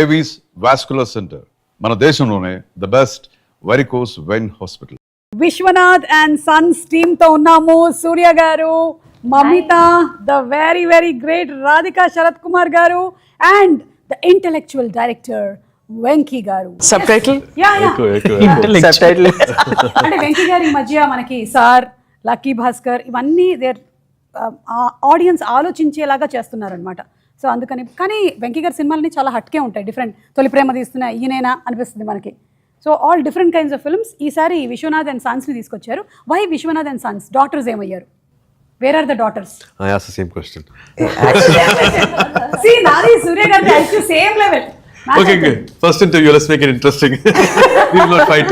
Avis vascular centre, మన దేశంలోనే the best varicose vein hospital. Vishwanath and sons team తో ఉన్నాము. Surya garu, Mamitha, the very very great Radhika Sarath Kumar garu and the intellectual director Venky garu. Sub title అంటే వెంకీ గారి మధ్య మనకి సార్, లక్కీ భాస్కర్ ఇవన్నీ దేర్ ఆడియన్స్ ఆలోచించేలాగా చేస్తున్నారనమాట. సో అందుకని కానీ వెంకీ గారి సినిమాలని చాలా హట్కే ఉంటాయి, డిఫరెంట్. తొలి ప్రేమ తీస్తున్న ఈయనైనా అనిపిస్తుంది మనకి. So all different kinds of films. ఈసారి విశ్వనాథ్ అండ్ సన్స్ని తీసుకొచ్చారు. Why Vishwanath and sons? Daughters ఏమయ్యారు? Where are the daughters? I asked the same question. See, Nadi, Surya Gardi, I see same level. Okay. First interview, let's make it interesting. We will not fight.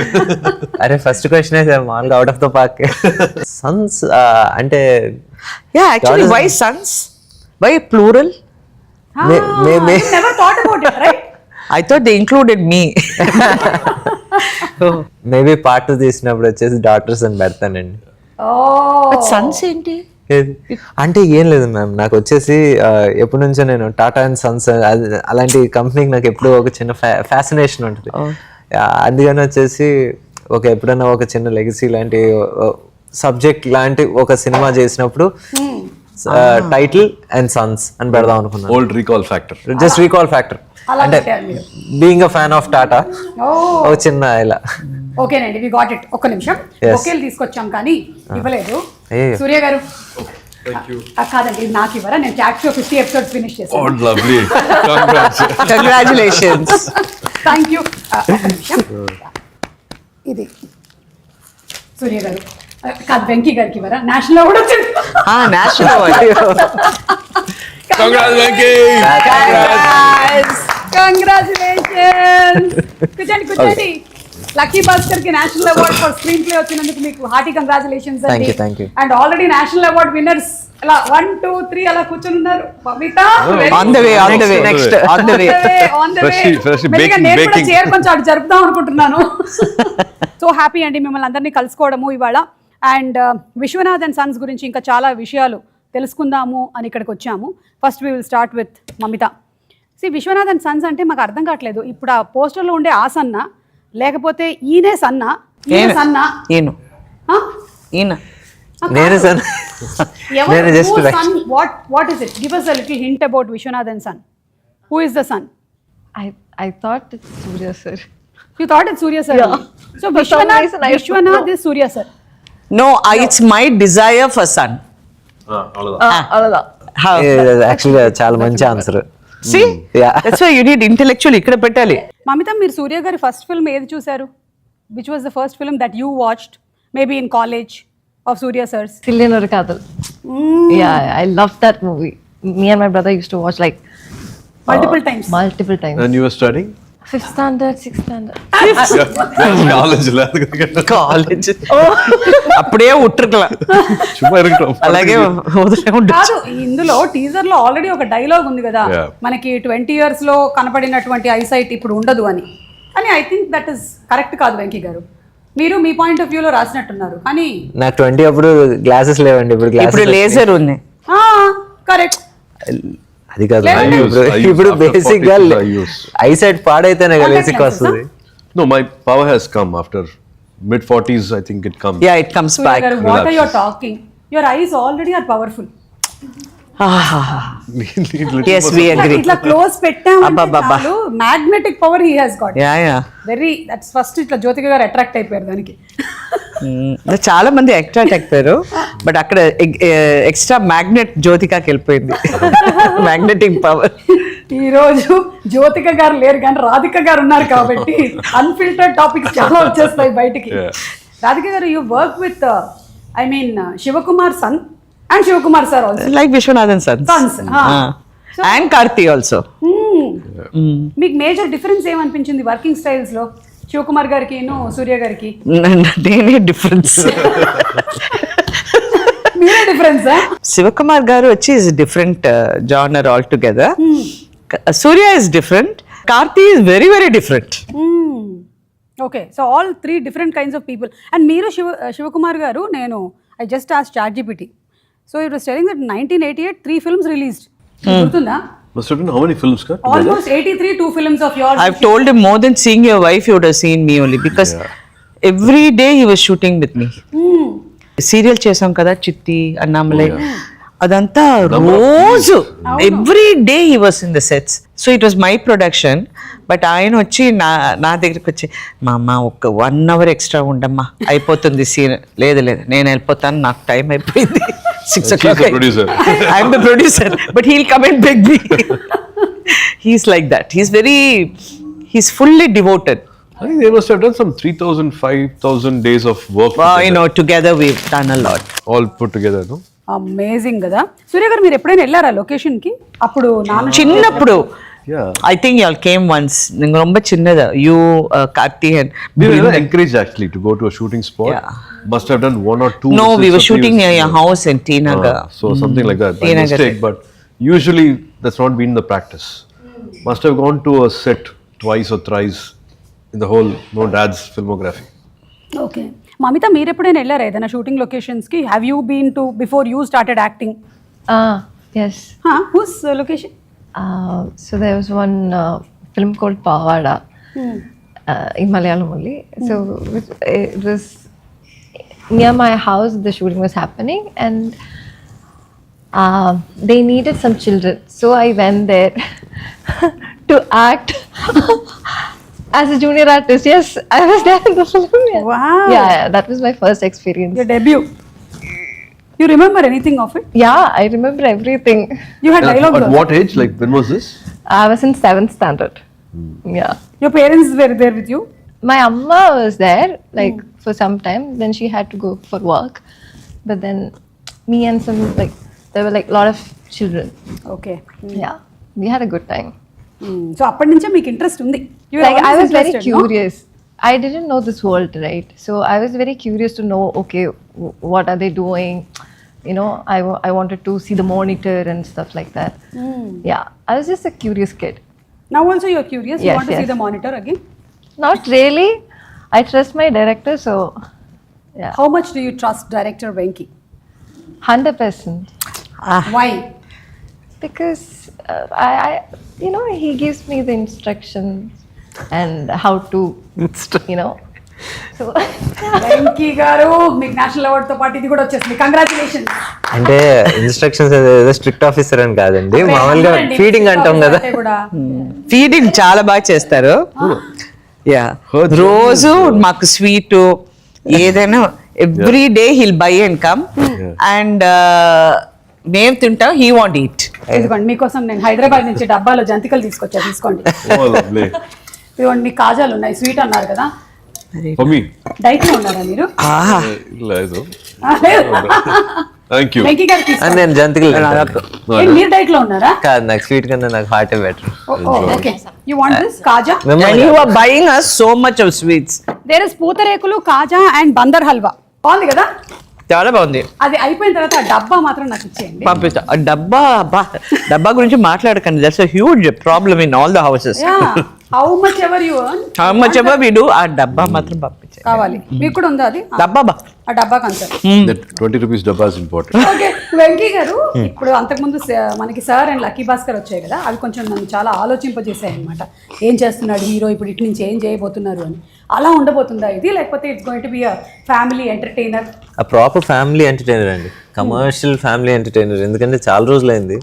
అరే first question అయితే మామూలుగా out of the park. Sons అంటే Yeah, actually, why sons? Why plural? Never thought about it, right? I thought they included me. Maybe part 2 తీసినప్పుడు వచ్చేసి daughters అని పెడతానండి. But sons ఏంటి? అంటే ఏం లేదు మ్యామ్, నాకు వచ్చేసి ఎప్పటి నుంచో నేను టాటా అండ్ సన్స్ అలాంటి కంపెనీకి నాకు ఎప్పుడూ ఒక చిన్న ఫ్యాసినేషన్ ఉంటుంది. అందుకని వచ్చేసి ఎప్పుడైనా ఒక చిన్న లెగసీ లాంటి సబ్జెక్ట్ లాంటి ఒక సినిమా చేసినప్పుడు టైటిల్ అండ్ సన్స్ అని పెడదాం అనుకున్నాను. Old recall factor. Just recall factor. అంటే being a fan of Tata ఒక చిన్న ఇలా. ఓకేనండి, వి గాట్ ఇట్. ఒక్క నిమిషం, ఒకేలు తీసుకొచ్చాం కానీ ఇవ్వలేదు. సూర్య గారు కాదండి, ఇది నాకు ఇవ్వరా? నేను చాట్స్ 50 ఎపిసోడ్స్ ఫినిష్ చేశాను. Oh, lovely. Congratulations. Thank you. ఒక్క నిమిషం, ఇది సూర్య గారు కాదు, వెంకీ గారికి ఇవ్వరా? నేషనల్ అవార్డ్ వచ్చింది. National award. Congrats, Venki. Congratulations. కూర్చోండి. లక్కీ భాస్కర్ కి national award for screen play వచ్చినందుకు మీకు హార్టీ కంగ్రాచులేషన్స్ అండి. Thank you. And already national award winners అలా 1 2 3 అలా కూర్చొని ఉన్నారు. Babita On the way. Next. On the way. Fresh మెల్లిగా నేను కూడా baking. చైర్ కొంచెం అటు జరుపుదాం అనుకుంటున్నాను. సో హ్యాపీ అండి మిమ్మల్ని అందరినీ కలుసుకోవడము ఇవాళ. అండ్ విశ్వనాథ్ అండ్ సన్స్ గురించి ఇంకా చాలా విషయాలు తెలుసుకుందాము అని ఇక్కడికి వచ్చాము. First we will start with Mamitha. Vishwanath and sons అంటే మాకు అర్థం కావట్లేదు. ఇప్పుడు ఆ పోస్టర్లో ఉండే ఆ సన్న, లేకపోతే ఈయనే సన్న, ఈయన సన్న, ఈయన నేను sun. What is it? Give us a little hint about Vishwanath and Son. Who is the son? I thought it's Surya sir. You thought it's Surya sir? Yeah. So Vishwanath is Surya sir. No, it's my desire for son. యాక్చువల్గా చాలా మంచి answer. See? Yeah. That's why you need intellectual ఇక్కడ పెట్టాలి. మమిత, మీరు సూర్య గారి first film ఏది చూసారు? Which was the first film that you watched? Maybe in college of Surya sir's. Sillinor Kadal. Yeah, I loved that movie. Me and my brother used to watch like multiple times. And you were studying? 5th standard, 6th standard. College. College అప్పుడే ఉట్రుకల చుమ్మా ఇరుకుతాం. అలాగే కాదు, ఇందులో teaser లో already ఒక dialogue ఉంది కదా, మనకి 20 years లో కనపడినటువంటి ఐసైట్ ఇప్పుడు ఉండదు అని. కానీ I think that is correct కాదు వెంకీ గారు. మీరు మీ పాయింట్ ఆఫ్ వ్యూలో రాసినట్టున్నారు. కానీ నాకు 20 అప్పుడు గ్లాసెస్ లేవండి, ఇప్పుడు లేజర్ ఉంది. కరెక్ట్. అది కాదు, ఇప్పుడు బేసిక్ గా ఐసైట్ పాడైతేనే కదా లేసిక్ వస్తుంది. No, my power has come after mid-40s. I think it comes. Yeah, it comes back. What are you talking? Your eyes already are powerful. Yes, we agree. ఇట్లా close పెట్టామంటే చాలు, magnetic power he has got. Yeah. Very that's first ఇట్లా జ్యోతిక గారు attract అయిపోయారు దానికి. చాలా మంది attract అయిపోయారు, బట్ అక్కడ ఎక్స్ట్రా మ్యాగ్నెట్ జ్యోతికకి వెళ్ళిపోయింది. Magnetic power. ఈ రోజు జ్యోతిక గారు లేరు కానీ రాధిక గారు ఉన్నారు కాబట్టి అన్ఫిల్టర్డ్ టాపిక్స్ చాలా వచ్చేస్తాయి బయటికి. రాధిక గారు, you work with Shivakumar son and Shivakumar sir also. Like Vishwanath and Sons. And Karthi also. మీకు మేజర్ డిఫరెన్స్ ఏమనిపించింది వర్కింగ్ స్టైల్స్ లో శివకుమార్ గారికి సూర్య గారికి? నేనే డిఫరెన్స్. మీరే డిఫరెన్స్? శివకుమార్ గారు వచ్చి is different genre all together. Surya is different. Karthi is very very different. Okay, so all 3 different kinds of people. And మీరు శివకుమార్ గారు, నేను I just asked ChatGPT. So it was telling that 1988 3 films released. గుర్తుందా? Must have done how many films, Ka? together? Almost 83 2 films of yours. I've told him more than seeing your wife, you would have seen me only because every day he was shooting with me. Serial చేసాం కదా చిట్టి అన్నామలై అదంతా రోజు every day he was in the sets. So it was my production. But ఆయన వచ్చి నా దగ్గరికి వచ్చి మా అమ్మ ఒక 1 hour ఎక్స్ట్రా ఉండమ్మా అయిపోతుంది సీన్. లేదు నేను వెళ్ళిపోతాను, నాకు టైం అయిపోయింది. 6 o'clock. I'm the producer, but he'll come and beg me. He's like that. He's fully devoted. I think they must have done some 3,000, 5,000 days of work. Together we've done a lot. All put together, no? Amazing కదా. సూర్య గారు మీరు ఎప్పుడైనా వెళ్ళారా location కి? అప్పుడు చిన్నప్పుడు Yeah. I think you all came once. நீங்க ரொம்ப சின்னதா you Karthi and We were never encouraged actually to go to a shooting spot. Yeah. Must have done 1 or 2. No, we were shooting near near your house in T Nagar. So something like that by T Nagar. mistake, but usually that's not been the practice. Must have gone to a set twice or thrice in the whole dad's filmography. Okay. Mamitha మీరు ఎప్పుడైనా వెళ్ళారా ఏదైనా shooting locations కి? Have you been to before you started acting? Yes. Whose location? So there was one film called Pavada in Malayalam only. So it was near my house. The shooting was happening, and they needed some children. So I went there to act as a junior artist. Yes, I was there in the film. Yeah. Wow. Yeah, that was my first experience. Your debut. You remember anything of it? Yeah, I remember everything. You had dialogue. At what age? Like when was this? I was in 7th standard. Yeah. Your parents were there with you? My amma was there like for some time. Then she had to go for work. But then me and some there were a lot of children. Okay. Yeah, we had a good time. So అప్పటి నుంచే మీకు interest ఉంది? I was very curious. I didn't know this world, right? So I was very curious to know, okay, what are they doing? I wanted to see the monitor and stuff like that. Yeah, I was just a curious kid. Now also you're curious? You Yes, want to see yes. the monitor again? Not really. I trust my director, so yeah, How much do you trust director Venki? 100%. Why? Because I he gives me the instructions and how to, so Venky గారు మీకు national award తో పాటు ఇది కూడా వచ్చేసింది. Congratulations. అంటే instructions ఏదో strict officer అని కాదండి, మామూలుగా ఫీడింగ్ అంటాం కదా. ఫీడింగ్ చాలా బాగా చేస్తారు. యా, రోజు మాకు స్వీట్ ఏదైనా every day hill by and come and మేము తింటాం, హీ వాంట్ ఈట్. ఇదిగోండి మీకోసం నేను హైదరాబాద్ నుంచి డబ్బాలో జంతికలు తీసుకొచ్చా, తీసుకోండి. Oh, lovely. ఇదిగోండి మీ కాజాలు ఉన్నాయి, స్వీట్ అన్నారు కదా. For me. డైట్ లో ఉన్నారా మీరు? లేదు. లేదు. Thank you. వెంకీ గారు తీసుకోండి. నేను జంతికలు మీరు డైట్ లో ఉన్నారా? కాదు, నాకు స్వీట్ కన్నా నాకు హార్టే better. Okay, you want this kaja? And you are buying us so much of sweets. There is pootharekulu, kaja and Bandar halwa. బాగుంది కదా? చాలా బాగుంది. అది అయిపోయిన తర్వాత ఆ డబ్బా మాత్రం నాకు ఇచ్చేయండి. పంపిస్తా. ఆ డబ్బా గురించి మాట్లాడకండి. That's a huge problem in all the houses. How much ever you earn, How much ever we do, ఆ డబ్బా మాత్రం పంపించండి. కావాలి. మీకు కూడా ఉందా అది? డబ్బా ఆ డబ్బా cancer. That 20 rupees dabba is important. Okay Venky గారు, ఇప్పుడు అంతకుముందు మనకి సార్ అండ్ లక్కీ భాస్కర్ వచ్చాయి కదా, అవి కొంచెం నన్ను చాలా ఆలోచింపజేసాయి అనమాట. ఏం చేస్తున్నాడు హీరో ఇప్పుడు, ఇటు నుంచి ఏం చేయబోతున్నారు అని. అలా ఉండబోతుందా ఇది, లేకపోతే it's going to be a family entertainer? ఆ ప్రాపర్ ఫ్యామిలీ ఎంటర్టైనర్ అండి, కమర్షియల్ ఫ్యామిలీ ఎంటర్టైనర్. ఎందుకంటే చాలా రోజులైంది,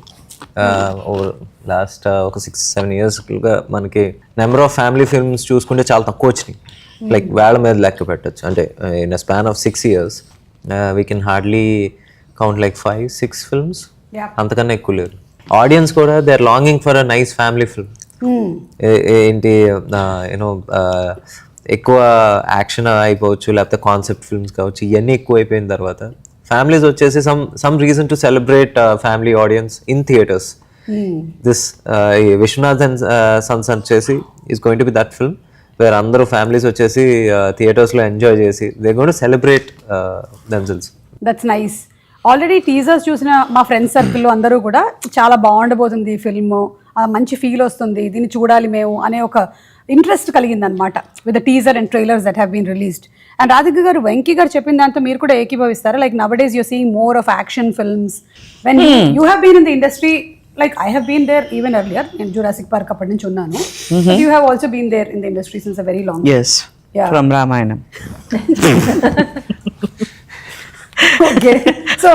లాస్ట్ ఒక 6-7 yearsగా మనకి నెంబర్ ఆఫ్ ఫ్యామిలీ ఫిల్మ్స్ చూసుకుంటే చాలా తక్కువ వచ్చినాయి. లైక్ వేళ మీద లెక్క పెట్టచ్చు. అంటే in a span of 6 years we can hardly count like 5-6 films. అంతకన్నా ఎక్కువ లేరు. ఆడియన్స్ కూడా they are longing for a nice family film. ఏంటి యూనో ఎక్కువ యాక్షన్ అయిపోవచ్చు, లేకపోతే కాన్సెప్ట్ ఫిల్మ్స్ కావచ్చు, ఇవన్నీ ఎక్కువ అయిపోయిన తర్వాత ఫ్యామిలీస్ వచ్చేసి some reason to celebrate family audience in theatres. This Vishwanath and sons వచ్చేసి is going to be that film where అందరూ ఫ్యామిలీస్ వచ్చేసి థియేటర్స్లో ఎంజాయ్ చేసి they going to celebrate themselves. That's nice. Already teasers చూసిన మా ఫ్రెండ్స్ సర్కిల్లో అందరూ కూడా చాలా బాగుండబోతుంది ఈ ఫిల్మ్, మంచి ఫీల్ వస్తుంది, దీన్ని చూడాలి మేము అనే ఒక ఇంట్రెస్ట్ కలిగిందనమాట with the teaser and trailers that have been released. And Radhika garu, Venky garu చెప్పిన దాంతో మీరు కూడా ఏకీభవిస్తారా? Like now days you're seeing more of action films when you have been in the industry like I have been there even earlier in Jurassic Park appadi nunchi unnanu, but you have also been there in the industry since a very long time. Yes, Yeah. from Ramayanam. Okay, so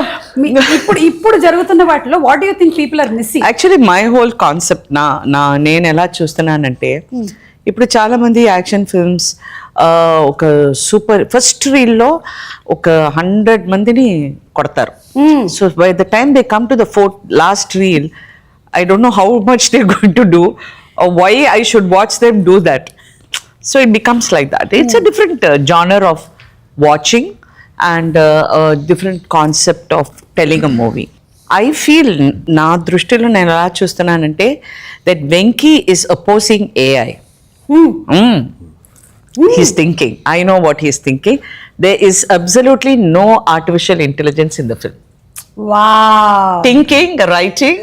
ఇప్పుడు జరుగుతున్న వాటిలో what do you think people are missing? Actually my whole concept నేను ఎలా చూస్తున్నానంటే ఇప్పుడు చాలా మంది action films ఒక సూపర్ ఫస్ట్ రీల్లో ఒక 100 మందిని కొడతారు. So by the time they come to the last reel, I don't know how much they going to do, why I should watch them do that. So it becomes like that. It's a different genre of watching and a different concept of telling a movie. I feel నా దృష్టిలో నేను ఎలా చూస్తున్నానంటే that Venki is opposing AI. He's thinking. I know what he's thinking. There is absolutely no artificial intelligence in the film. Wow. Thinking, writing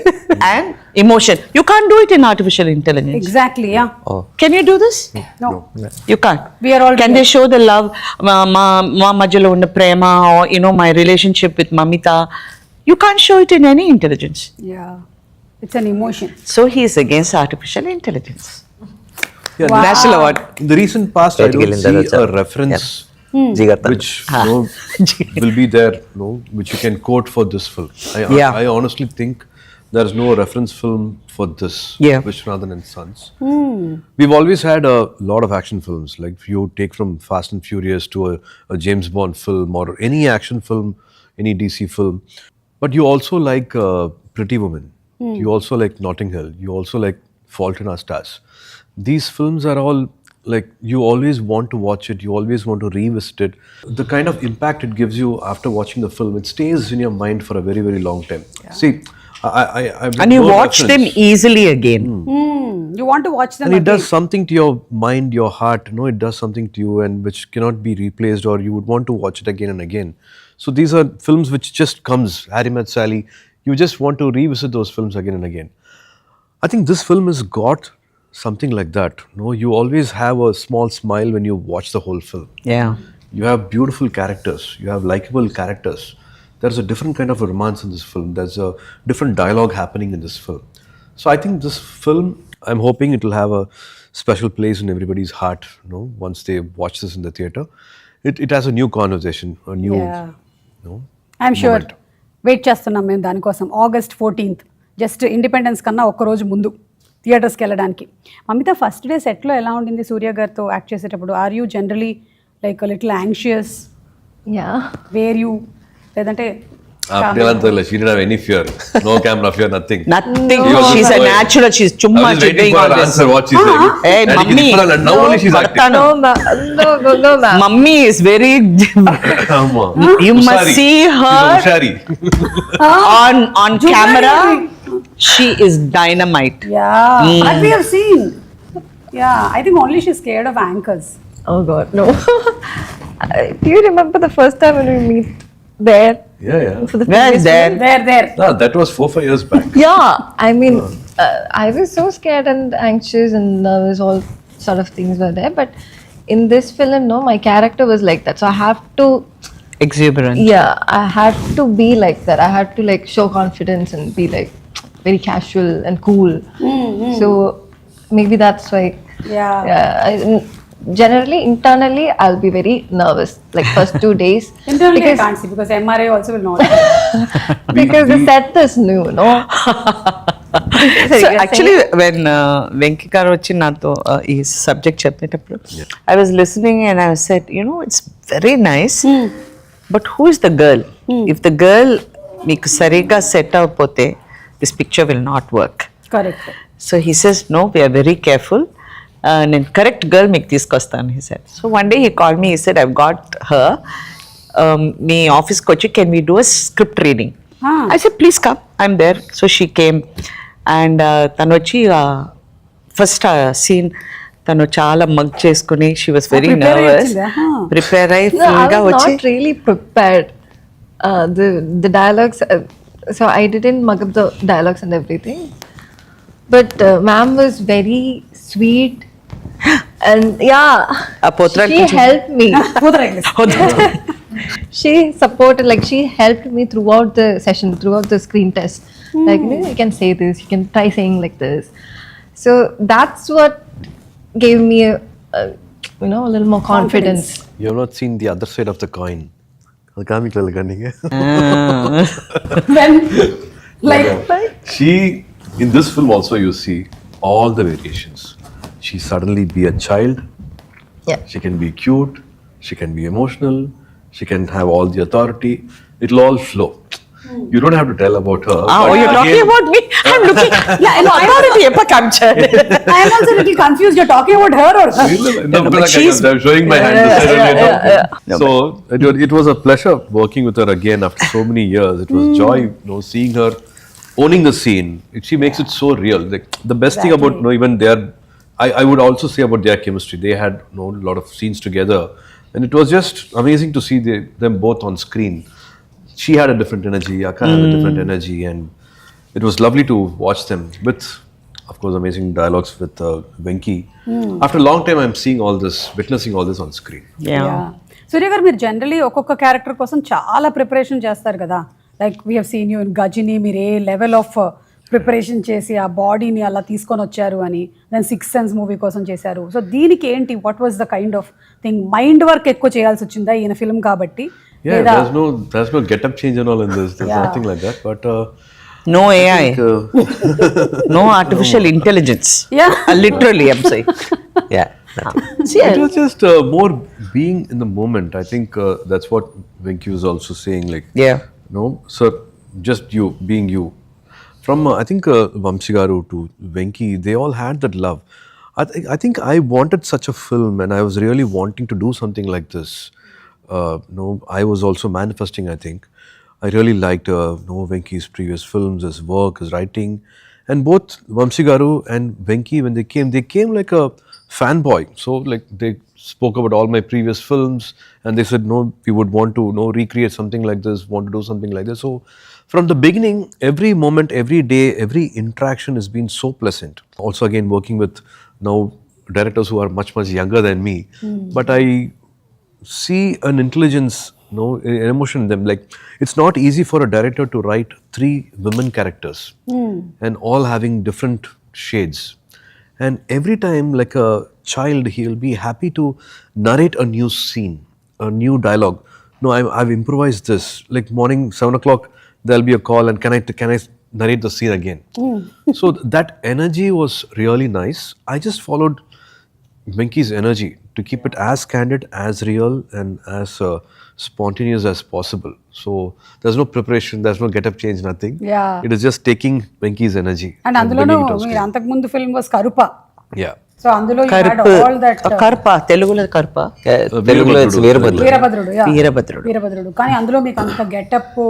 and emotion. You can't do it in artificial intelligence. Exactly, yeah. Can you do this? No. You can't. We are all Can they show the love, ma majalo unna prema, or my relationship with Mamita? You can't show it in any intelligence. Yeah. It's an emotion. So he is against artificial intelligence. Yeah, Wow. National award. in the recent past, I don't see a reference Jigartan. which will be there, which you can quote for this film. I honestly think there's no reference film for this, Yeah. Vishwanath and Sons. We've always had a lot of action films, like if you take from Fast and Furious to a James Bond film or any action film, any DC film. But you also like Pretty Woman. You also like Notting Hill. You also like Fault in Our Stars. These films are all like, you always want to watch it, you always want to revisit it. The kind of impact it gives you after watching the film, it stays in your mind for a very, very long time. See, And you watch them easily again. You want to watch them and it again. does something to your mind, your heart, it does something to you, and which cannot be replaced, or you would want to watch it again and again. So these are films which just comes, Harry Met Sally, you just want to revisit those films again and again. I think this film has got something like that. You always have a small smile when you watch the whole film. Yeah. You have beautiful characters, you have likable characters. There's a different kind of a romance in this film. There's a different dialogue happening in this film. So I think this film, I'm hoping it will have a special place in everybody's heart, once they watch this in the theatre. It has a new conversation, a new, ఐఎమ్ షూర్ moment. Wait చేస్తున్నాం మేము దానికోసం August 14th, just independence కన్నా ఒక్కరోజు ముందు థియేటర్స్కి వెళ్ళడానికి. మమిత ఫస్ట్ డే సెట్లో ఎలా ఉండింది సూర్య గారితో యాక్ట్ చేసేటప్పుడు? Are you generally like little anxious? Yeah. Were you లేదంటే She didn't have any fear. No camera fear, nothing. Nothing. She was She's just a going. natural. She's I chumma was waiting doing for all her this. answer, what she's saying. Hey, And mummy. and now only she's acting. Bartano. No, ma'am. Mummy is very. Amma. You must Ushari. see her She's a Ushari. on camera. She is dynamite. that we have seen. I think only she's scared of anchors. Oh God, no. Do you remember the first time when we meet there? Yeah. For the Where previous is there? film? There. No, that was 4-5 years back. Yeah, I mean, I was so scared and anxious and nervous, all sort of things were there. But in this film, no, my character was like that. So I have to, Exuberant. I had to be like that. I had to like show confidence and be like very casual and cool. So maybe that's why. Generally, internally, I'll be very nervous. Like first 2 days. Internally I can't see because MRI also will not. Because the set is new, no? So actually, when Venki garu vachi nato ee subject cheppinappudu, I was listening and I said, it's very nice, but who is the girl? If the girl meeku sariga set avapothe, this picture will not work. Correct. So he says, no, we are very careful. నేను correct girl మీకు తీసుకొస్తాను he said. So one day he called me, he said, I've got her, మీ ఆఫీస్కి వచ్చి can we do a script reading? I said, please come, I'm there. So she came and తను వచ్చి first scene తను చాలా mug చేసుకుని she was very nervous, prepare అయ్యి No, I ఫుల్గా was వచ్చి not really prepared. The dialogues, so I didn't mug up the dialogues and everything. But ma'am was very sweet. And she helped me. She supported, like she helped me throughout the session, throughout the screen test. Like, you can say this, you can try saying like this. So that's what gave me a little more confidence. You have not seen the other side of the coin. When like She, in this film also you see all the variations. She suddenly be a child. Yeah. She can be cute. She can be emotional. She can have all the authority. It'll all flow. You don't have to tell about her. Oh, but you're talking again- about me? I'm looking. Yeah, no, I'm already epa captured. I am also a little confused. You're talking about her or her? No, but because she's- I'm showing my hand. So it was a pleasure working with her again after so many years. It was joy, seeing her owning the scene. She makes it so real. Like the best thing about even their, I would also say about their chemistry. They had a lot of scenes together, and it was just amazing to see them both on screen. She had a different energy. Akka had a different energy, and it was lovely to watch them with, of course, amazing dialogues with Venki. After a long time, I'm seeing all this, witnessing all this on screen. Yeah. సూర్య గారు మీరు generally ఒక్కొక్క character కోసం చాలా preparation చేస్తారు కదా. Like we have seen you in Ghajini, మీరు ఏ level of preparation చేసి ఆ బాడీని అలా తీసుకొని వచ్చారు అని. దెన్ 6th Sense మూవీ కోసం చేశారు. సో దీనికి ఏంటి, what was the kind of thing? Mind work ఎక్కువ చేయాల్సి వచ్చిందా ఈయన ఫిల్మ్ కాబట్టి? Yeah, there's no get-up change and all in this. There's nothing like that. But No AI. No artificial intelligence. Yeah. Literally, I'm saying. Yeah. it was just more being in the moment. I think that's what Venki was also saying. Like, Yeah. no, sir, just you being you. From I think Vamsigaru to Venki, they all had that love. I think I wanted such a film, and I was really wanting to do something like this. I was also manifesting. I think I really liked Venki's previous films, his work, his writing, and both Vamsigaru and Venki, when they came like a fanboy. So like they spoke about all my previous films, and they said, no, we would want to recreate something like this, want to do something like this. So from the beginning, every moment, every day, every interaction has been so pleasant. Also again working with now directors who are much younger than me, but I see an intelligence, an emotion in them. Like, it's not easy for a director to write 3 women characters and all having different shades. And every time, like a child, he'll be happy to narrate a new scene, a new dialogue. No, I've improvised this. Like morning, 7 o'clock, there'll be a call, and can I narrate the scene again? So that energy was really nice. I just followed Venki's energy to keep it as candid, as real, and as spontaneous as possible. So there's no preparation, there's no get-up change, nothing. Yeah. It is just taking Venki's energy and అందులోనూ bringing it on మీరు screen. అంతకు ముందు film was కరుప. Yeah. So అందులో you had Karpa. all that Karpa. Telugulo Karpa. తెలుగులో it's Veerabhadrudu. Veerabhadrudu. yeah. Veerabhadrudu. వీరభద్రుడు. కానీ అందులో మీకు అంత గెటప్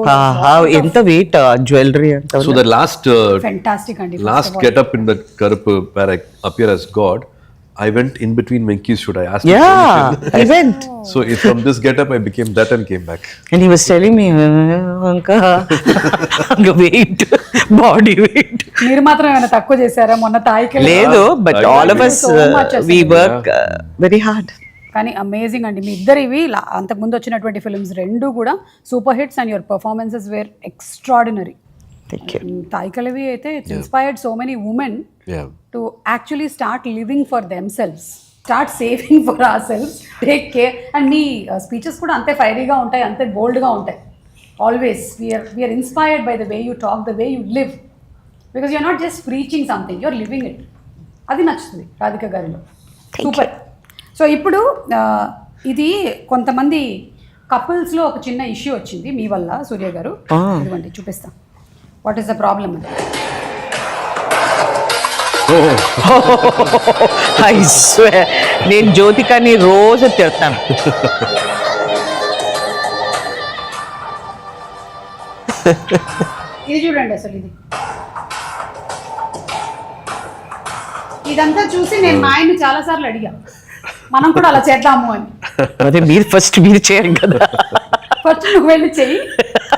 ఎంత వెయిట్ జ్యువెలరీ అంత So the last ఫెంటాస్టిక్ అండి. last get-up in that Karup where I appear as God, I went in between Venki's shoot. I asked him permission. Yeah, I went. So from this get-up, I became that and came back. And he was telling me, Anka, weight, body weight. మీరు మాత్రం ఏమైనా తక్కువ చేశారా మొన్న తాయికి? లేదు, but all of us, So much we అసలు. work very hard. కానీ amazing అండి. మీ ఇద్దరివి అంతకుముందు వచ్చినటువంటి ఫిల్మ్స్ రెండు కూడా super hits, and your performances were extraordinary. Thank you. తాయికలవి అయితే it's inspired so many women Yeah. To actually start living for themselves, start saving for ourselves, take care. And మీ speeches కూడా అంతే ఫైరీగా ఉంటాయి, అంతే బోల్డ్గా ఉంటాయి. Always we're inspired by the way you talk, the way you live, because you're not just preaching something, you're living it. అది నచ్చుతుంది రాధిక గారిలో. సూపర్. సో ఇప్పుడు ఇది కొంతమంది కపుల్స్లో ఒక చిన్న ఇష్యూ వచ్చింది మీ వల్ల సూర్య గారు. ఇదిగోండి చూపిస్తా. వాట్ ఈస్ ద ప్రాబ్లమ్ అది? I swear, నేను జ్యోతికని రోజు తిడతాను. ఇది చూడండి అసలు ఇదంతా చూసి నేను మా ఆయన్ని చాలాసార్లు అడిగా, మనం కూడా అలా చేద్దాము అని. అదే మీరు చేయరు కదా. ఫస్ట్ నువ్వు వెళ్ళి చెయ్యి,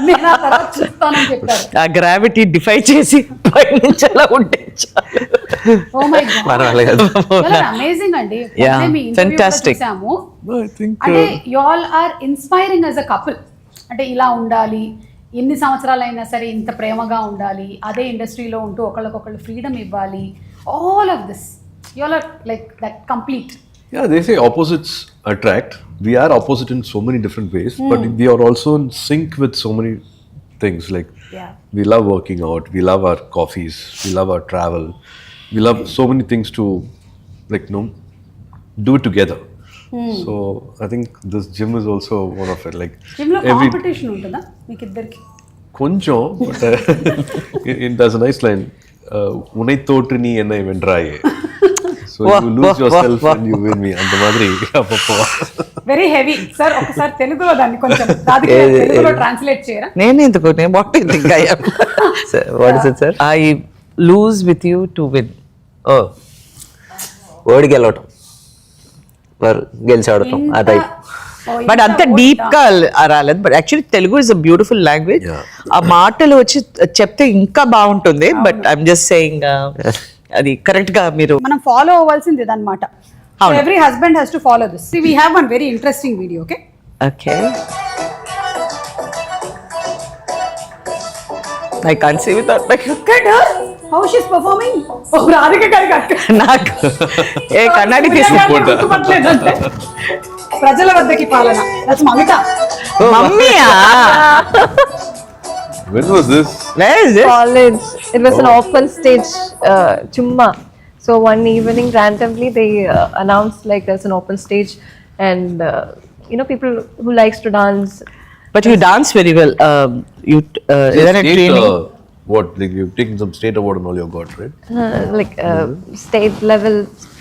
నేను ఆ తర్వాత చూస్తానని చెప్పారు. ఆ గ్రావిటీ డిఫై చేసి పైనుంచి అలా ఉంటే ఓ మై గాడ్, అమేజింగ్ అండి. Yeah, మీ interview కూడా fantastic. చూసాము. No, I think అంటే you all are inspiring as a couple. అంటే ఇలా ఉండాలి, ఎన్ని సంవత్సరాలైనా సరే ఇంత ప్రేమగా ఉండాలి, అదే ఇండస్ట్రీలో ఉంటూ ఒకళ్ళకొకళ్ళు ఫ్రీడమ్ ఇవ్వాలి, all of this you are like that complete. Yeah, they say opposites attract. We are opposite in so many different ways, but we are also in sync with so many things. Like Yeah. we love working out, we love our coffees, we love our travel, we love so many things to like do it together. So I think this gym is also one of it. Like జిమ్లో competition ఉంటుందా మీకు ఇద్దరికి? konjam, but there's a nice line. Unai totri nee enna vendraye. So you lose yourself and you win me. అంత మాదిరి అప్పప్పో. Very heavy sir. ఒకసారి తెలుగులో దాన్ని కొంచెం తెలుగులో ట్రాన్స్లేట్ చేయరా? నేను ఎందుకు what you think I am what is it sir? I lose with you to win. ఓ ఓడి గెలవటం గెలిచి ఆడటం ఆ టైప్. బట్ అంత డీప్ గా రాలేదు. But actually Telugu is a beautiful language. ఆ మాటలు వచ్చి చెప్తే ఇంకా బాగుంటుంది. బట్ ఐఎమ్ జస్ట్ సేయింగ్ అది కరెక్ట్ గా మీరు మనం ఫాలో అవ్వాల్సింది ఇదన్నమాట. Every husband has to follow this. We have one very interesting video. Okay okay I can't see without my how she is performing. ఓ రాధిక గారికి నాకు ఏ కన్నడి తీసుకుంటా. ప్రజల వద్దకి పాలన. దట్స్ మమిత. మమ్మీయా? When was this? Where is it? College. It was an open stage chumma. So one evening randomly they announced like there's an open stage and people who likes to dance. But you dance very well. You is that a State, training? what? Like you've taken some state award and all you got, right? State level,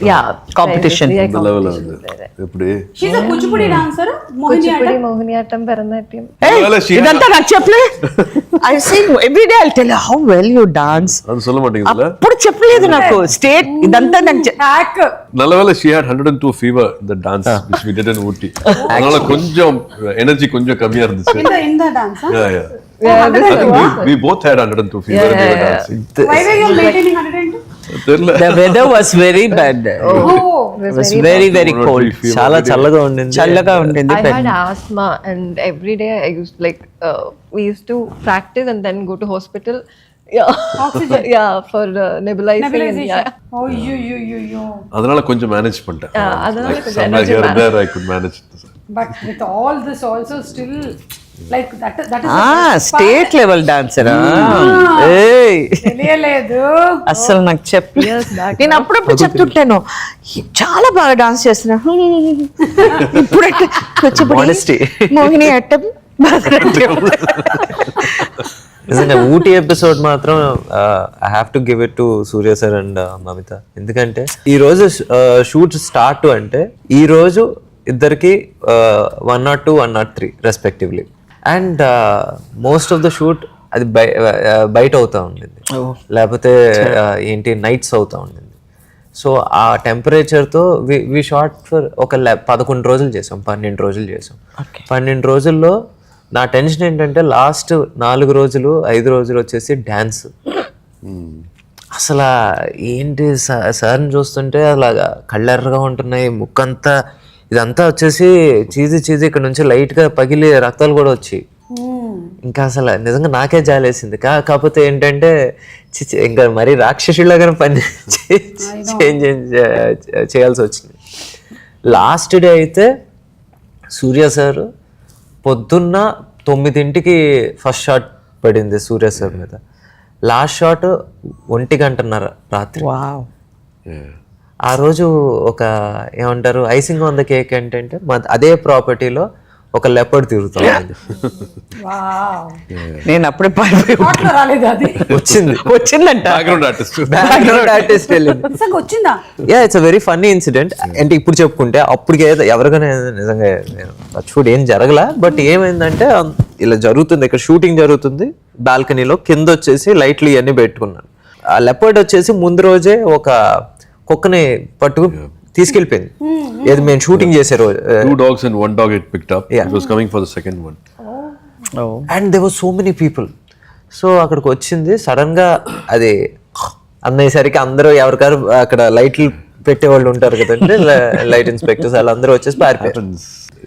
yeah, Competition. Yeah, The level of competitions it. Eppude. She is a Kuchipudi dancer. Kuchipudi, Mohiniyattam, Bharatanatyam. Hey, Well, she had ఇదంతా నాకు చెప్పలే. I see every day I'll tell you how well you dance. అది சொல்ல மாட்டீங்கல்ல? అప్పుడు చెప్పలేదు నాకు. State ఇదంతా నాకు hack. నల్లవేళ she had 102 fever the dance which we did in Ooty. அதனால கொஞ்சம் energy கொஞ்சம் கம்மியா இருந்துச்சு. In the dance. Yeah. I think we both had 102 fever and we were dancing. Why were you maintaining 102? தெரியல. the weather was very bad. Oh, It was very very cold. చాలా చల్లగా ఉండింది. చల్లగా ఉండింది. I had asthma and every day I used we used to practice and then go to hospital. Yeah. Oxygen. Yeah, for nebulizing. And, Nebulization. yeah. Oh, you. அதனால கொஞ்சம் manage பண்ணிட்டேன். அதனால Like கொஞ்சம் somewhere energy here and there I could manage this. But with all this also still like that is state level dancer. ఏయ్ తెలియలేదు. అసలు నాకు నేను అప్పుడప్పుడు చెప్తుంటాను చాలా బాగా డాన్స్ చేస్తున్నా. ఇప్పుడు Modesty. మోహిని అట్టం భరతనాట్యం. నిజంగా ఊటీ ఎపిసోడ్ మాత్రం I have to give it to Surya sir and Mamitha. ఎందుకంటే ఈ రోజు షూట్ స్టార్ట్ అంటే ఈ రోజు ఇద్దరికి 102, 103 respectively. And most of the shoot అది బయట అవుతా ఉండింది, లేకపోతే ఏంటి నైట్స్ అవుతా ఉండింది. సో ఆ టెంపరేచర్తో వి షార్ట్ ఫర్ ఒక 11 రోజులు చేసాం, 12 రోజులు చేసాం. 12 రోజుల్లో నా టెన్షన్ ఏంటంటే లాస్ట్ 4 రోజులు 5 రోజులు వచ్చేసి డ్యాన్స్. అసలు ఏంటి సార్ని చూస్తుంటే అలాగా కళ్ళెర్రగా ఉంటున్నాయి, ముక్కంతా ఇదంతా వచ్చేసి చీజీ ఇక్కడ నుంచి లైట్గా పగిలి రక్తాలు కూడా వచ్చి ఇంకా అసలు నిజంగా నాకే జాలేసింది. కాకపోతే ఏంటంటే ఇంకా మరీ రాక్షసులాగానే పని చేయాల్సి వచ్చింది. లాస్ట్ డే అయితే సూర్య సార్ పొద్దున్న 9ంటికి ఫస్ట్ షాట్ పడింది సూర్య సార్ మీద. లాస్ట్ షాట్ 1:30 రాత్రి. ఆ రోజు ఒక ఏమంటారు ఐసింగ్ ఆన్ ద కేక్ ఏంటంటే అదే ప్రాపర్టీలో ఒక లెపర్డ్ తిరుగుతుంది. నేను అప్పుడే వచ్చిందంట బ్యాక్గ్రౌండ్ ఆర్టిస్ట్ వెళ్ళింది. Yeah it's a very funny incident. అంటే ఇప్పుడు చెప్పుకుంటే అప్పటికే ఎవరికైనా నిజంగా చూడు ఏం జరగలా. బట్ ఏమైందంటే ఇలా జరుగుతుంది, ఇక్కడ షూటింగ్ జరుగుతుంది, బాల్కనీలో కింద వచ్చేసి లైట్లు ఇవన్నీ పెట్టుకున్నాను. ఆ లెపర్డ్ వచ్చేసి ముందు రోజే ఒక కుక్కని పట్టుకు తీసుకెళ్ళిపోయింది. ఏది మేము షూటింగ్ చేసే రోజు. 2 dogs and 1 dog it picked up. It was coming for the second one. And there were so many people. So అక్కడికి వచ్చింది సడన్ గా. అది అన్నయ్యేసరికి అందరూ ఎవరికారు అక్కడ లైట్లు పెట్టేవాళ్ళు ఉంటారు కదండి, లైట్ ఇన్స్పెక్టర్స్ వాళ్ళందరూ వచ్చేసి పారిపోయారు.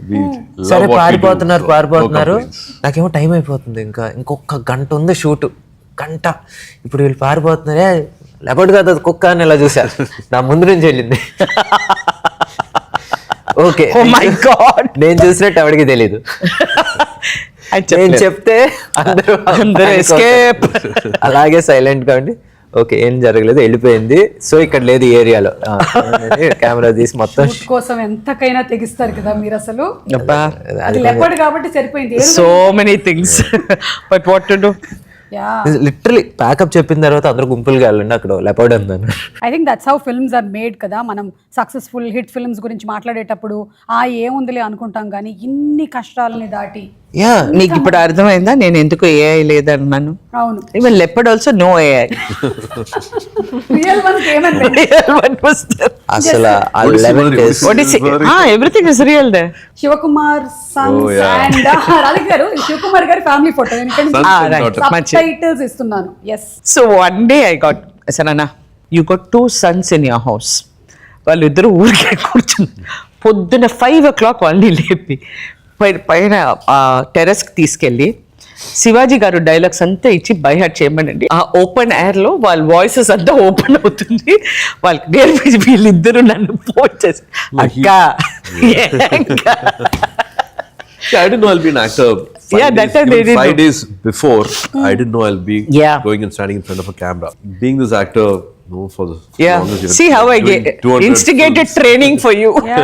We love సరే what we do, పారిపోతున్నారు so no పారిపోతున్నారు complaints. నాకేమో టైం అయిపోతుంది, ఇంకొక గంట ఉంది షూట్, గంట. ఇప్పుడు వీళ్ళు పారిపోతున్నారే, లెపర్డ్ కాదు అది కుక్క అని ఇలా చూసా, నా ముందు నుంచి వెళ్ళింది. Okay, Oh my God. నేను చూసినట్టు ఎవరికి తెలీదు. నేను చెప్తే అందరూ escape. అలాగే సైలెంట్ గా ఉండి ఓకే ఏం జరగలేదు వెళ్ళిపోయింది, సో ఇక్కడ లేదు ఈ ఏరియాలో, కెమెరా తీసి మొత్తం షూట్ కోసం ఎంతకైనా తెగిస్తారు కదా మీరు అసలు. అబ్బా, అది లెపర్డ్ కాబట్టి సరిపోయింది. so many things. But what to do? Yeah, literally pack up చెప్పిన తర్వాత అందరూ గుంపులుగా వెళ్ళండి అక్కడ లెపర్డ్ ఉందని. I think that's how films are made కదా. మనం సక్సెస్ఫుల్ హిట్ ఫిల్మ్స్ గురించి మాట్లాడేటప్పుడు ఏముందిలే అనుకుంటాం, కానీ ఇన్ని కష్టాలని దాటి. యా, నీకు ఇప్పుడు అర్థమైందా నేను ఎందుకు ఏఐ లేదన్నాను? అవును, even leopard also no AI. Real ones ఏమన్నా అసలు ఆ 11 days ఎవ్రీథింగ్ ఇస్ రియల్ దే. Shivakumar sons Oh, yeah. And Radhika garu, Shivakumar గారి family photo Sons and daughter. Titles ఇస్తున్నాను. Yes, so one day I got అసలు you got 2 sons in your house. వాళ్ళిద్దరు ఊరికే కూర్చున్నారు. పొద్దున్న 5 o'clock వాళ్ళని లేపి పైన టెర్రస్కి తీసుకెళ్ళి శివాజీ గారు డైలాగ్స్ అంతా ఇచ్చి బైహార్ట్ చేయమనండి. ఆ ఓపెన్ ఎయిర్లో వాళ్ళ వాయిసెస్ అంతా ఓపెన్ అవుతుంది. వాళ్ళకి నేర్పించి వీళ్ళిద్దరూ నన్ను ఫోన్ చేసి అక్క Yeah, I didn't know I'll be an actor. Yeah, that time they didn't 5 know. days before, I didn't know I'll be Yeah. going and standing in front of a camera. Being this actor, for the Yeah, longest years, see how I doing get 200 instigated films. training for you. Yeah,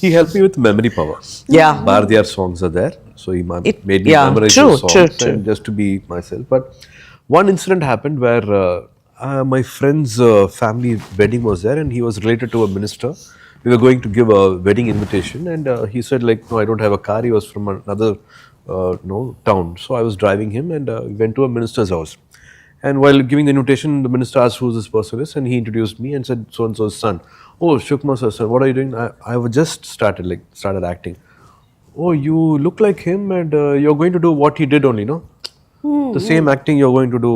He helped me with memory power. Yeah. Bharatiyar songs are there, so he made me yeah, memorize true, those songs true. and just to be myself. But one incident happened where my friend's family wedding was there, and he was related to a minister. We were going to give a wedding invitation, and he said like, no, I don't have a car. He was from another town, so I was driving him, and we went to a minister's house. And while giving the invitation, the minister asked who this person is, and he introduced me and said, so and so's son. Oh, Shukma sir's son. What are you doing? I have just started acting. Oh, you look like him, and you're going to do what he did only, no? The same acting you're going to do,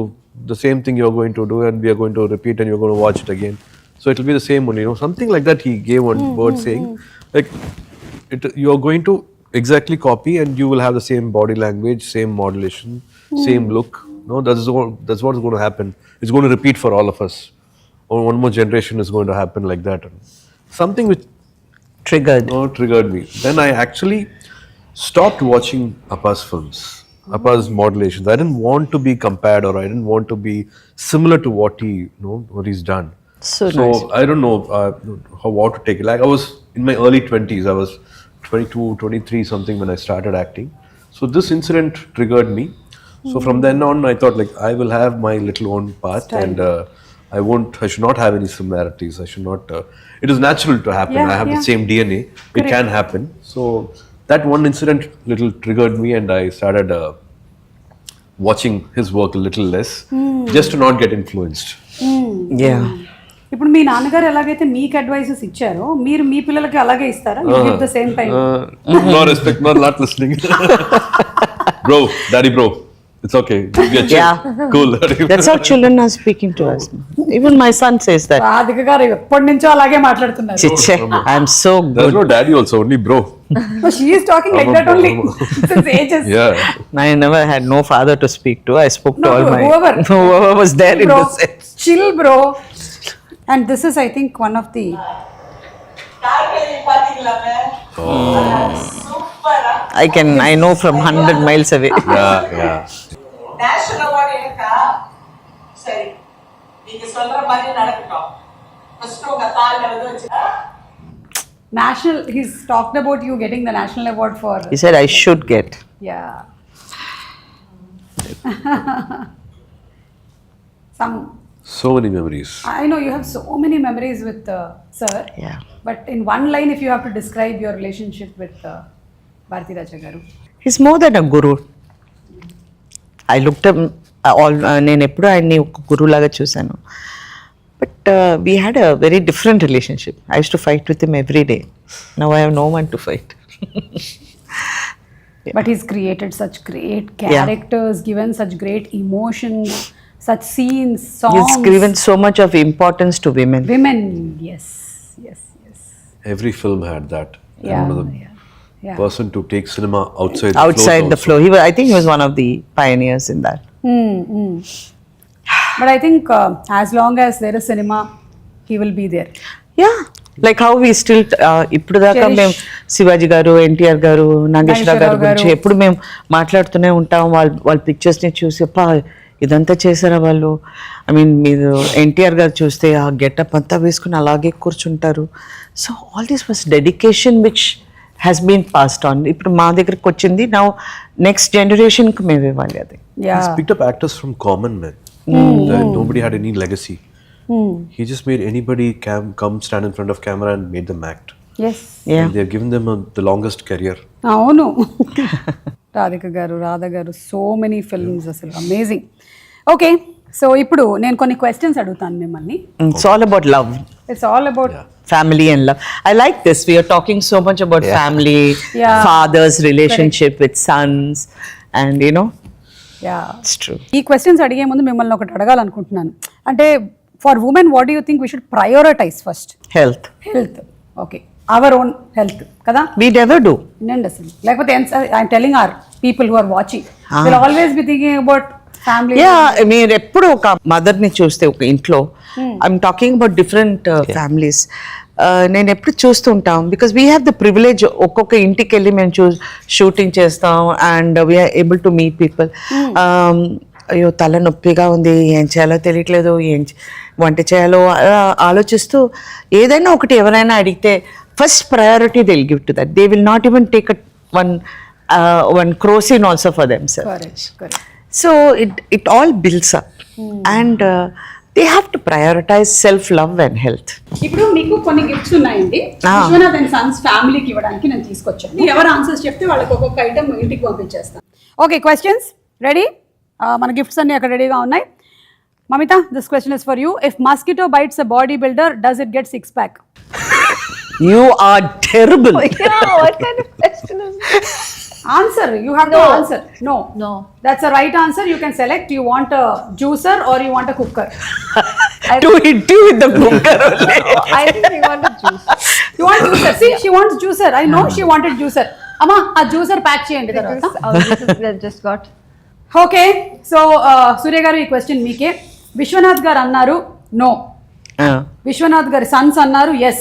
the same thing you're going to do, and we are going to repeat, and you're going to watch it again. So it'll be the same only, something like that. He gave one word saying, like, you're going to exactly copy, and you will have the same body language, same modulation, same look. No, that's what's going to happen. It's going to repeat for all of us. Or one more generation is going to happen like that. Something which triggered me. Then I actually stopped watching Appa's films, Appa's modulations. I didn't want to be compared, or I didn't want to be similar to what he's done. So nice. I don't know how to take it. Like I was in my early 20s. I was 22, 23 something when I started acting. So this incident triggered me. So from then on, I thought like I will have my little own path, and I should not have any similarities. I should not. It is natural to happen. Yeah, I have yeah. the same DNA. It can happen. So that one incident little triggered me, and I started watching his work a little less, just to not get influenced. Yeah. ఇప్పుడు మీ నాన్నగారు ఎలాగైతే మీకు advices ఇచ్చారో మీరు మీ పిల్లలకి అలాగే ఇస్తారా? Give the same time. No respect, not listening. Daddy bro. It's okay. We are chill. Yeah. Cool. That's how children are speaking to us. Even my son says that. Radhika గారు ఎప్పటి నుంచో అలాగే మాట్లాడుతున్నారు. Chiche, I'm so There's good. no daddy also, only bro. She is talking like that only since ages. Yeah. I never had no father to speak to. I spoke to No, all my whoever was there in bro, the set. chill bro. And this is I think one of the I know from 100 miles away. Yeah. National award எனக்கா சரி நீங்க சொல்ற மாதிரி நடக்கட்டும் first உங்க தாள்ல வந்து வச்சு national, he's talked about you getting the national award for He said I should get. yeah some. So many memories. I know you have so many memories with sir. Yeah. But in one line, if you have to describe your relationship with Bharati Raja garu. He's more than a guru. I looked up నేను ఎప్పుడు ఆయన్ని ఒక గురువు లాగా చూశాను. But we had a very different relationship. I use to fight with him every day. Now I have no one to fight. But he's created such great characters, given such great emotions, such scenes, songs. He's given so much of importance to women. Women, yes. Every film had that. Yeah, And one of the yeah. person to take cinema outside outside the also. flow. I think he was one of the pioneers in that. But I think as long as there is cinema, he will be there. Yeah, like how we still ఇప్పుడు దాకా Cherish. మేము శివాజీ గారు, ఎన్టీఆర్ గారు, నాగేశ్వరరావు గారి నాగేశ్వరరావు గురించి గారు. ఎప్పుడు మేము మాట్లాడుతూనే ఉంటాం. వాళ్ళ పిక్చర్స్ని చూసి అప్పా ఇదంతా చేశారా వాళ్ళు. ఐ మీన్ మీరు ఎన్టీఆర్ గారు చూస్తే ఆ గెటప్ అంతా వేసుకుని అలాగే కూర్చుంటారు. So all this was dedication which has been passed on. ఇప్పుడు మా దగ్గరికి వచ్చింది నౌ నెక్స్ట్ జనరేషన్కి మేము ఇవ్వాలి అది. Yeah. He's picked up actors from common men. Nobody had any legacy. He just made anybody come stand in front of camera and made them act. Yes. Yeah. And they've given them the longest career. అవును. రాధిక గారు, రాధ గారు, so many films, అసలు amazing. Okay, so ఇప్పుడు నేను కొన్ని questions అడుగుతాను మిమ్మల్ని. It's all about love. It's all about Family and love. I like this. We are talking so much about family, Yeah. father's relationship with sons, and you know, it's true. ఈ questions అడిగే ముందు మిమ్మల్ని ఒకటి అడగాలనుకుంటున్నాను. అంటే for women what you think we should prioritize first? Health. Health. Okay, our own health కదా. We never do. వినండి అసలు, లేకపోతే I'm telling our people who are watching will always be thinking about family. మీరు ఎప్పుడు ఒక మదర్ని చూస్తే ఒక ఇంట్లో, I'm talking about different families, నేను ఎప్పుడు చూస్తూ ఉంటాం. Because we have the privilege, ఒక్కొక్క ఇంటికి వెళ్ళి మేము షూటింగ్ చేస్తాం and we're able to meet people. అయ్యో తల నొప్పిగా ఉంది, ఏం చేయాలో తెలియట్లేదు, ఏం వంట చేయాలో ఆలోచిస్తూ ఏదైనా ఒకటి ఎవరైనా అడిగితే first priority they will give to that. They will not even take one crocin also for themselves. Correct. So it all builds up and they have to prioritize self-love and health. ఇప్పుడు మీకు కొన్ని gifts ఉన్నాయండి, Vishwanath and Sons ఫ్యామిలీకి ఇవ్వడానికి నేను తీసుకొచ్చాను. ఎవరు answers చెప్తే వాళ్ళకి ఒక్కొక్క ఐటమ్ ఇంటికి పంపించేస్తాను. Okay, questions ready? మన గిఫ్ట్స్ అన్ని అక్కడ రెడీగా ఉన్నాయి. Mamitha, this question is for you. If mosquito bites a body builder, does it get 6-pack? You are terrible. Yeah, what kind of question is this? Answer. You have to answer. No. That's a right answer. You can select. You want a juicer or you want a cooker? To hit you with the cooker only. I think we want a juice. You want juicer? See, she wants juicer. I know she wanted juicer. Amma, a juicer pack cheyandi tarvata. This is that just got. Okay, so Suriya garu ee question meeke. Vishwanath garu annaru no. Vishwanath garu sons annaru yes.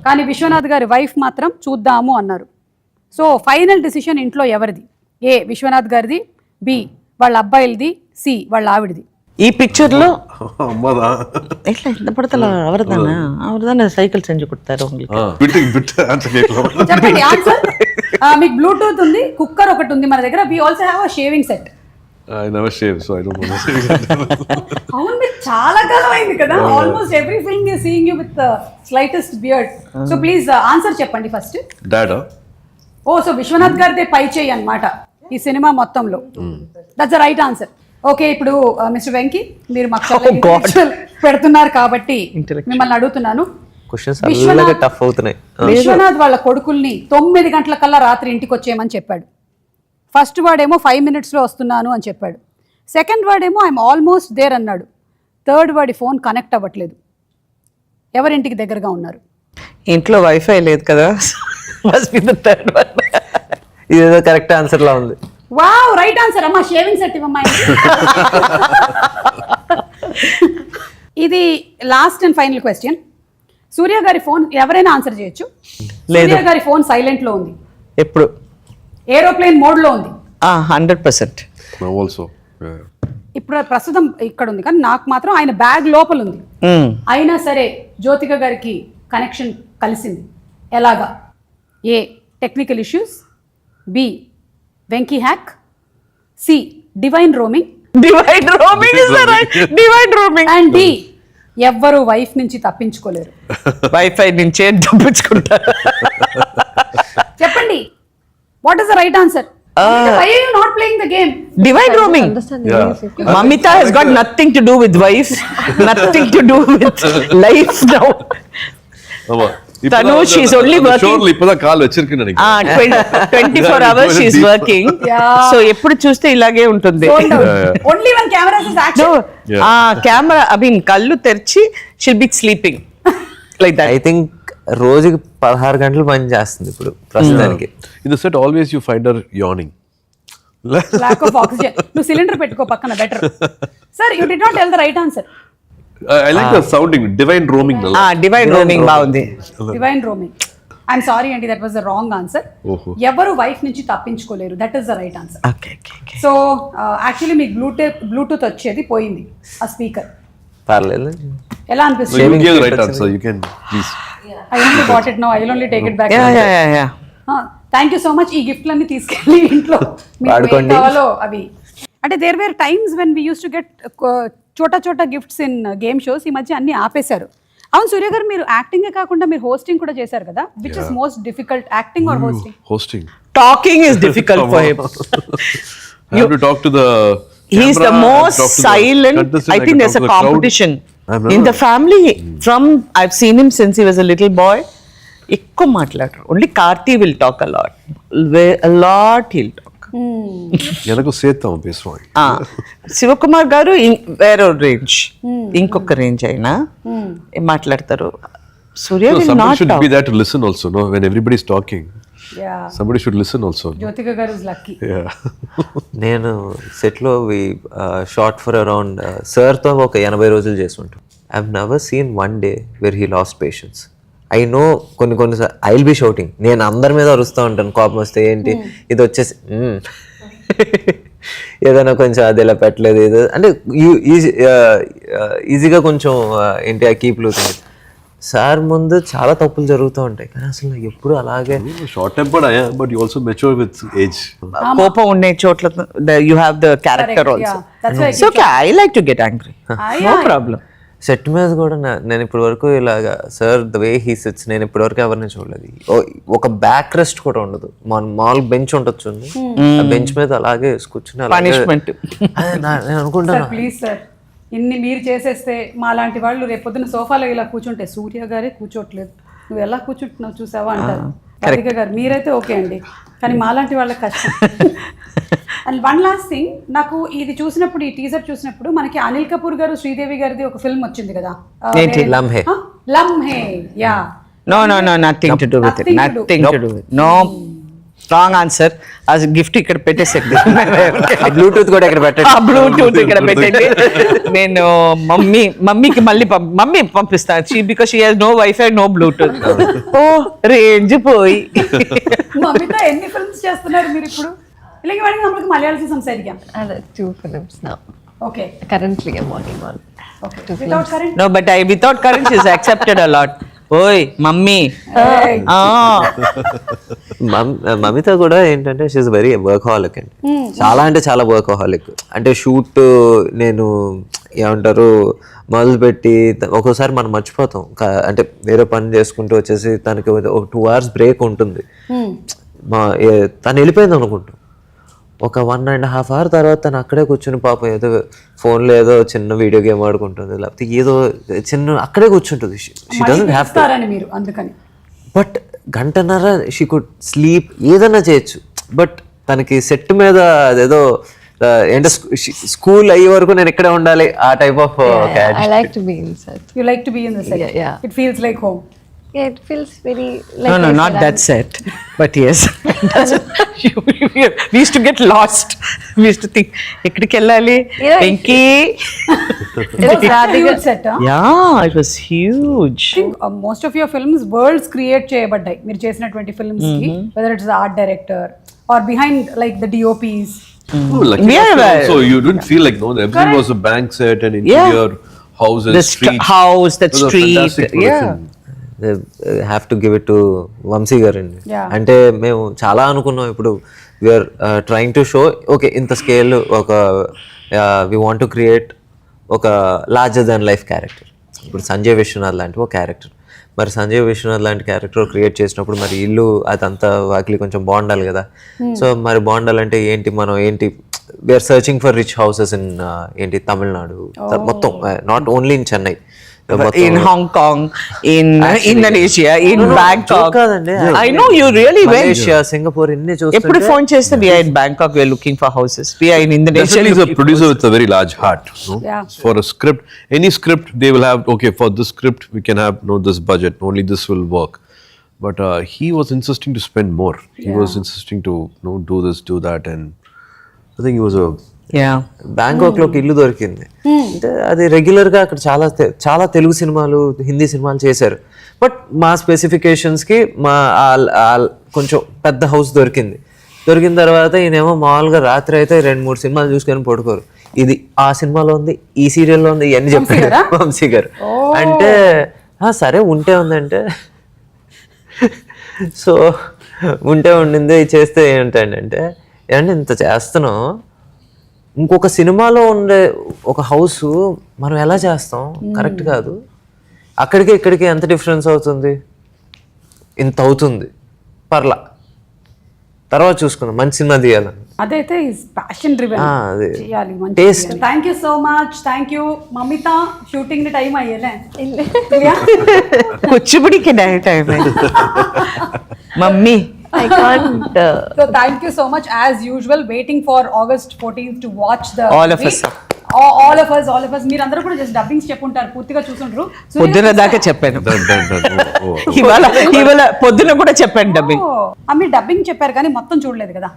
కానీ విశ్వనాథ్ గారి wife మాత్రం చూద్దాము అన్నారు. So final decision ఇంట్లో ఎవరిది? ఏ విశ్వనాథ్ గారిది, B వాళ్ళ అబ్బాయిలది, C వాళ్ళ ఆవిడది. ఈ పిక్చర్ లో అమ్మదా ఎట్లా ఎంత పడతలా అవరదాన సైకిల్ సెంజు కొడతారు. చెప్పండి ఆన్సర్. మీకు బ్లూటూత్ ఉంది, కుక్కర్ ఒకటి ఉంది మన దగ్గర. We also have a shaving set. I never shave, so I don't know. అవును, మీరు చాలా కాలం అయింది కదా. Almost every film we are seeing you with slightest beard. So please answer చెప్పండి first. Dada. Oh, so Vishwanath గారిదే పై చేయి అన్నమాట ఈ సినిమా మొత్తంలో. That's the right answer. Okay, ఇప్పుడు మిస్టర్ వెంకీ, మీరు మాకు చాలా intellectual పెడుతున్నారు కాబట్టి మిమ్మల్ని అడుగుతున్నాను. క్వశ్చన్స్ అలాగే టఫ్ అవుతున్నాయి. విశ్వనాథ్ వాళ్ళ కొడుకుల్ని 9 గంటలకల్లా రాత్రి ఇంటికి వచ్చేయమని చెప్పాడు. ఫస్ట్ వాడేమో 5 minutesలో వస్తున్నాను అని చెప్పాడు. సెకండ్ వాడేమో ఐఎమ్ ఆల్మోస్ట్ దేర్ అన్నాడు. థర్డ్ వాడి ఫోన్ కనెక్ట్ అవ్వట్లేదు. ఎవరింటికి దగ్గరగా ఉన్నారు? ఇంట్లో వైఫై లేదు కదా. ఇదేదో కరెక్ట్ ఆన్సర్ లా ఉంది. Wow, right answer. అమ్మా షేవింగ్ సెట్ ఇవ్వమ్మా. ఇది లాస్ట్ అండ్ ఫైనల్ క్వశ్చన్. సూర్య గారి ఫోన్ ఎవరైనా ఆన్సర్ చేయొచ్చు. సూర్య గారి ఫోన్ సైలెంట్ లో ఉంది, ఎప్పుడు ఏరోప్లేన్ మోడ్ లో ఉంది. 100%. Also. ఇప్పుడు ప్రస్తుతం ఇక్కడ ఉంది, కానీ నాకు మాత్రం ఆయన బ్యాగ్ లోపల ఉంది. అయినా సరే జ్యోతిక గారికి కనెక్షన్ కలిసింది. ఎలాగా? A technical issues, B Venky hack, C divine roaming and D ఎవ్వరు వైఫ్ నుంచి తప్పించుకోలేరు. వైఫై నుంచే తప్పించుకుంటారు. చెప్పండి, what is the right answer? Why are you not playing the game? Divine roaming. Mamita has got nothing to do with wife, nothing to do with life now. Tanu, she's only working. Surely ipada call vechirukku nenikken. 24 hours she's working. So eppudu chuste ilage untundi. Only when camera is action. No, camera, I mean kallu terchi she'll be sleeping like that. I think రోజుకి 16 గంటలు పని చేస్తుంది ఇప్పుడు ప్రస్తుతానికి. In the set, always you find her yawning. Lack of oxygen. నువ్వు cylinder పెట్టుకో పక్కన, better. Sir, you did not tell the right answer. I like the sounding, divine roaming. Divine roaming బాగుంది. Divine roaming. ఐఎమ్ సారీ అండి, that was the wrong answer. ఎవరు wife నుంచి తప్పించుకోలేరు, that is the right answer. Okay. So actually మీకు bluetooth వచ్చేది పోయింది ఆ speaker. పర్లేదు. ఎలా So అనిపిస్తుంది? you give the right answer. You can please. I only got it now. I will only take it back. Yeah. Thank you so much. ఈ గిఫ్ట్లన్నీ తీసుకెళ్ళి ఇంట్లో మీకు ఏం కావాలో అవి. అంటే there were times when we use to get chota gifts in game shows. ఈ మధ్య అన్ని ఆపేశారు. అవును సూర్య గారు, మీరు యాక్టింగే కాకుండా మీరు హోస్టింగ్ కూడా చేశారు కదా. Which is most difficult, acting are hosting? Hosting. Talking is difficult for him. I have to talk to the He's the camera, most talk to the silent. contestant, I think can there's talk a to the crowd. competition I've in never- the family. I've seen him since he was a little boy. ఎక్కువ మాట్లాడరు. Only Karthi will talk a lot. He'll talk. எனக்கு சேத்தம் பேசுவாங்க. శివకుమార్ గారు వేరే range, ఇంకొక range అయినా మాట్లాడతారు. సూర్య No, will somebody not should talk. be there to listen also, no? When everybody's talking, Yeah. somebody should listen also. Jyothika గారు ఇస్ లక్కీ. Yeah. నేను సెట్లో షార్ట్ ఫర్ అరౌండ్ సార్తో ఒక 80 రోజులు చేసుకుంటాం. I have never seen one day where he lost patience. I know కొన్ని I will be shouting. నేను అందరి మీద అరుస్తూ ఉంటాను కోపం వస్తే. ఏంటి ఇది వచ్చేసి ఏదైనా కొంచెం అది ఇలా పెట్టలేదు, ఏదో అంటే ఈజీగా కొంచెం ఏంటి ఆ కీప్ లూజింగ్. సార్ ముందు చాలా తప్పులు జరుగుతూ ఉంటాయి, కానీ అసలు నాకు ఎప్పుడు అలాగే. Short tempered I am, but you also mature with age. కోపం ఉండే చోట్ల you have the character also. So okay, I like to get angry, no problem. Set మీద కూడా నేను ఇప్పటి వరకు ఇలాగా sir the way he sits నేను ఇప్పటి వరకు ఎవరిని చూడలేదు. ఒక బ్యాక్ రెస్ట్ కూడా ఉండదు. మామూలు బెంచ్ ఉండొచ్చు, ఆ బెంచ్ మీద అలాగే కూర్చుని పనిష్మెంట్. నేను అనుకుంటాను ప్లీజ్ సార్, ఇన్ని మీరు చేసేస్తే మా లాంటి వాళ్ళు రేపొద్దున సోఫాలో ఇలా కూర్చుంటే సూర్య గారే కూర్చోట్లేదు, నువ్వు ఎలా కూర్చుంటున్నావు చూసావా అంటారు. రాధిక గారు మీరైతే ఓకే అండి, కానీ మాలాంటి వాళ్ళకి కష్టం. అండ్ వన్ లాస్ట్ థింగ్, నాకు ఇది చూసినప్పుడు, ఈ టీజర్ చూసినప్పుడు మనకి అనిల్ కపూర్ గారు శ్రీదేవి గారిది ఒక ఫిల్మ్ వచ్చింది కదా, Lamhe. Lamhe. Yeah. No, nothing to do with it. Nothing to do with it. No. Wrong answer. As gift ఇక్కడ పెట్టేసేది. బ్లూటూత్ కూడా ఇక్కడ పెట్టండి. బ్లూటూత్ ఇక్కడ పెట్టండి. నేను మమ్మీకి మళ్ళీ మమ్మీ పంపిస్తాను. Because she has no wifi, no bluetooth. Oh range పోయి. మమ్మీతో ఎన్ని ఫిల్మ్స్ చేస్తున్నారు మీరు ఇప్పుడు? ఇలాగే వాడికి നമ്മൾക്ക് മലയാളത്തിൽ സംസാരിക്കാം. And 2 films now. Okay. Currently I'm working on. Okay. Without current? No, but without current she's accepted a lot. ఓయ్ మమ్మీ. మమిత కూడా ఏంటంటే షీఈస్ వెరీ వర్కహాలిక్ అండి. చాలా అంటే చాలా వర్కహాలిక్. అంటే షూట్ నేను ఏమంటారు మొదలుపెట్టి ఒక్కోసారి మనం మర్చిపోతాం. అంటే వేరే పని చేసుకుంటూ వచ్చేసి తనకి ఒక 2 hours బ్రేక్ ఉంటుంది. తను వెళ్ళిపోయింది అనుకుంటాం. ఒక 1.5 hour తర్వాత తను అక్కడే కూర్చుని పాపం ఏదో ఫోన్లో ఏదో చిన్న వీడియో గేమ్ ఆడుకుంటుంది, లేకపోతే ఏదో చిన్న అక్కడే కూర్చుంటుంది. She doesn't have to. But గంటన్నర షీ కుడ్ స్లీప్, ఏదైనా చేయొచ్చు. బట్ తనకి సెట్ మీద అదేదో ఏంటో స్కూల్ అయ్యే వరకు నేను ఇక్కడే ఉండాలి ఆ type of. I like to be in set. You like to be in the set? Yeah. It feels like home. Yeah, it feels very like. No, not that set. But yes. We used to get lost. We used to think, ekkadiki ellali? Pinky. It was a huge set, huh? Yeah, it was huge. I think most of your films worlds create చేయబడ్డాయి మీరు చేసినటువంటి films కి, whether it's the art director or behind like the DOPs. Lucky Yeah, enough, so you didn't feel like everything was a bank set and interior house and street. House, that It was a street. fantastic production. Have to give it to Vamshi గారు అండి. అంటే మేము చాలా అనుకున్నాం. ఇప్పుడు we're trying to show okay ఇంత scale, ఒక we want to create ఒక లార్జర్ దాన్ లైఫ్ క్యారెక్టర్. ఇప్పుడు సంజయ్ విశ్వనాథ్ లాంటి ఒక క్యారెక్టర్, మరి సంజయ్ విశ్వనాథ్ లాంటి క్యారెక్టర్ క్రియేట్ చేసినప్పుడు మరి ఇల్లు అదంతా వాకిలి కొంచెం బాగుండాలి కదా. సో మరి బాగుండాలంటే ఏంటి, మనం ఏంటి we're searching for rich houses in ఏంటి తమిళనాడు మొత్తం, not only in Chennai. in Hong Kong, in Indonesia, in Bangkok. కాదండి. I know you really went. Malaysia, Singapore ఇన్ని ఎప్పుడు చూస్తుంటే ఫోన్ చేస్తే we are in Bangkok, we are looking for houses. We are in Indonesia. Definitely is a looking producer with a very large heart. No? Yeah. For a script, any script they will have. Okay, for this script we can have this budget. Only this will work. But he was insisting to spend more. He was insisting to do this, do that, and I think he was a. Yeah. Bangkok లోకి ఇల్లు దొరికింది. అంటే అది regular గా అక్కడ చాలా తెలుగు సినిమాలు, హిందీ సినిమాలు చేశారు. బట్ మా స్పెసిఫికేషన్స్ కి కొంచెం పెద్ద హౌస్ దొరికింది. దొరికిన తర్వాత ఈయనేమో మామూలుగా రాత్రి అయితే 2-3 సినిమాలు చూసుకొని పడుకోరు. ఇది ఆ సినిమాలో ఉంది, ఈ సీరియల్లో ఉంది, ఇవన్నీ చెప్పారు వంశీ గారు. అంటే సరే ఉంటే ఉందంటే సో ఉంటే ఉండింది చేస్తే ఏంటంటే ఏమంటే ఇంత చేస్తున్నాం, ఇంకొక సినిమాలో ఉండే ఒక హౌస్ మనం ఎలా చేస్తాం, కరెక్ట్ కాదు. అక్కడికి ఇక్కడికి ఎంత డిఫరెన్స్ అవుతుంది, ఇంత అవుతుంది, పర్లా తర్వాత చూసుకుందాం, మంచి సినిమా తీయాలని. అదైతే ఈజ్ ప్యాషన్ డ్రివెన్ అదే చేయాలి మంచి. Taste. Thank you so much. Thank you Mamitha. Shooting ని టైం అయ్యేలే కూచిపూడికి time mummy. I can't. So thank you so much as usual. Waiting for August 14th to watch the All of movie. us. All of us మీరందరూ కూడా just dubbings చెప్పుంటారు, పూర్తిగా చూసుంటారు. పొద్దున దాకా చెప్పాను. Oh. ఇవాళ పొద్దున కూడా చెప్పాను డబ్బింగ్. మీరు డబ్బింగ్ చెప్పారు కానీ మొత్తం చూడలేదు కదా?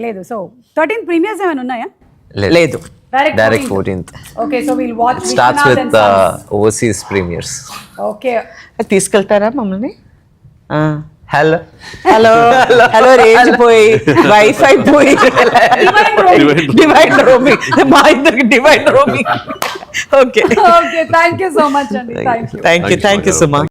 లేదు. సో 13 ప్రీమియర్స్ ఏమైనా ఉన్నాయా? లేదు. Direct 14th. Okay, so will watch starts Vishwanath and with Sons. Overseas premieres. Okay, తీసుకెళ్తారా మమ్మల్ని? హలో హలో రేంజ్ పోయి, వైఫై పోయి, డివైడ్ రోమింగ్, మా ఇద్దరికి divide roaming. Okay, thank you so much అండి. Thank you. Thank you Suma.